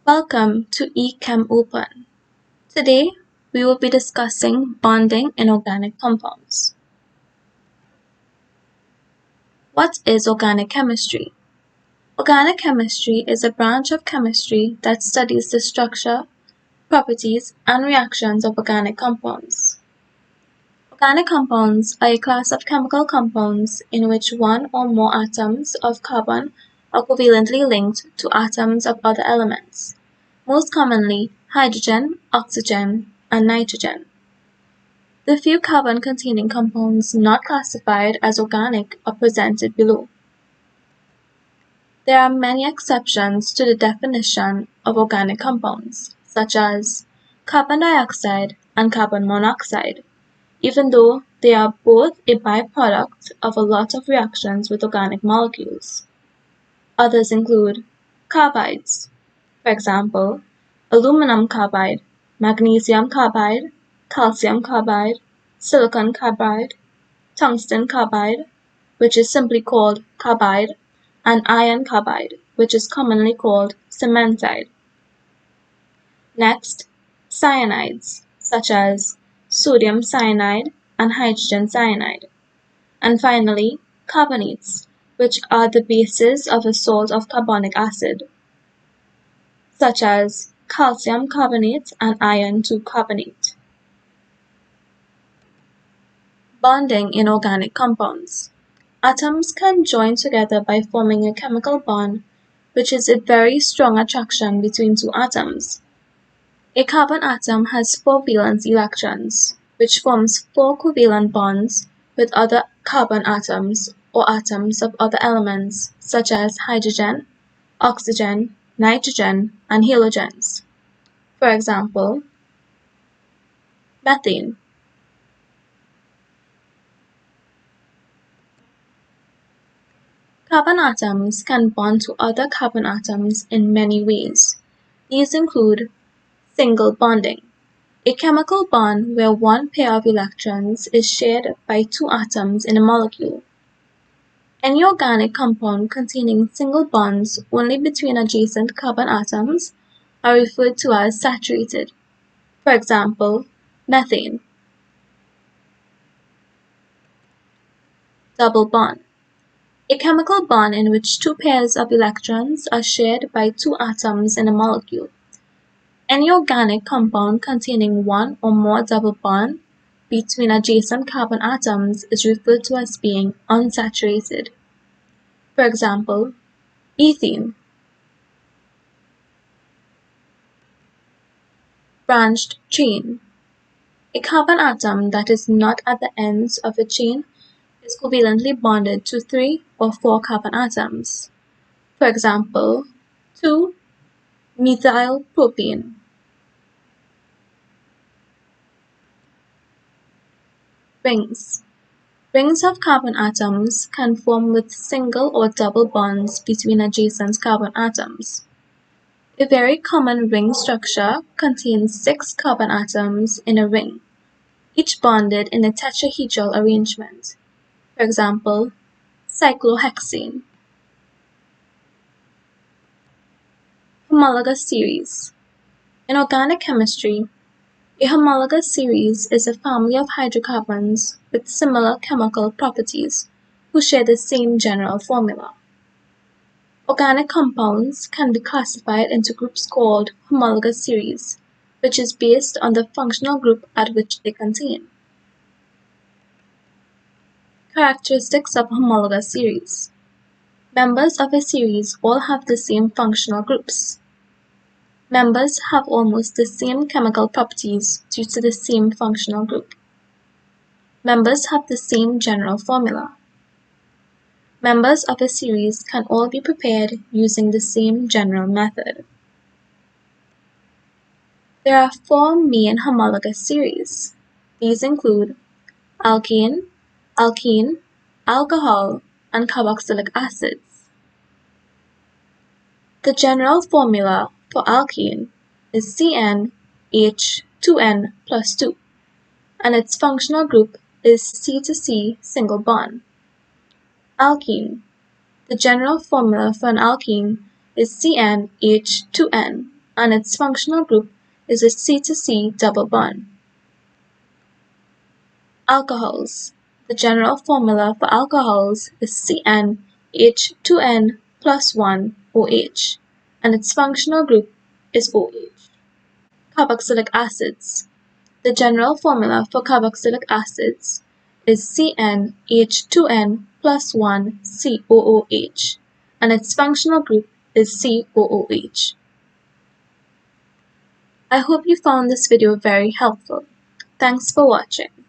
Welcome to e-Chem Open. Today, we will be discussing bonding in organic compounds. What is organic chemistry? Organic chemistry is a branch of chemistry that studies the structure, properties, and reactions of organic compounds. Organic compounds are a class of chemical compounds in which one or more atoms of carbon are covalently linked to atoms of other elements, most commonly hydrogen, oxygen, and nitrogen. The few carbon-containing compounds not classified as organic are presented below. There are many exceptions to the definition of organic compounds, such as carbon dioxide and carbon monoxide, even though they are both a byproduct of a lot of reactions with organic molecules. Others include carbides, for example, aluminum carbide, magnesium carbide, calcium carbide, silicon carbide, tungsten carbide, which is simply called carbide, and iron carbide, which is commonly called cementide. Next, cyanides, such as sodium cyanide and hydrogen cyanide. And finally, carbonates, which are the bases of a salt of carbonic acid, such as calcium carbonate and iron 2 carbonate. Bonding in organic compounds. Atoms can join together by forming a chemical bond, which is a very strong attraction between two atoms. A carbon atom has 4 valence electrons, which forms 4 covalent bonds with other carbon atoms or atoms of other elements, such as hydrogen, oxygen, nitrogen, and halogens. For example, methane. Carbon atoms can bond to other carbon atoms in many ways. These include single bonding, a chemical bond where one pair of electrons is shared by 2 atoms in a molecule. Any organic compound containing single bonds only between adjacent carbon atoms are referred to as saturated. For example, methane. Double bond, a chemical bond in which 2 pairs of electrons are shared by 2 atoms in a molecule. Any organic compound containing one or more double bonds between adjacent carbon atoms is referred to as being unsaturated. For example, ethene. Branched chain, a carbon atom that is not at the ends of a chain is covalently bonded to 3 or 4 carbon atoms. For example, 2-methylpropane. Rings. Rings of carbon atoms can form with single or double bonds between adjacent carbon atoms. A very common ring structure contains 6 carbon atoms in a ring, each bonded in a tetrahedral arrangement. For example, cyclohexane. Homologous series. In organic chemistry, a homologous series is a family of hydrocarbons with similar chemical properties who share the same general formula. Organic compounds can be classified into groups called homologous series, which is based on the functional group at which they contain. Characteristics of homologous series. Members of a series all have the same functional groups. Members have almost the same chemical properties due to the same functional group. Members have the same general formula. Members of a series can all be prepared using the same general method. There are 4 main homologous series. These include alkane, alkene, alcohol, and carboxylic acids. The general formula for alkane is CnH2n plus 2, and its functional group is C to C single bond. Alkene. The general formula for an alkene is CnH2n, and its functional group is a C to C double bond. Alcohols. The general formula for alcohols is CnH2n plus 1 OH, and its functional group is OH. Carboxylic acids. The general formula for carboxylic acids is CnH2n plus 1 COOH, and its functional group is COOH. I hope you found this video very helpful. Thanks for watching.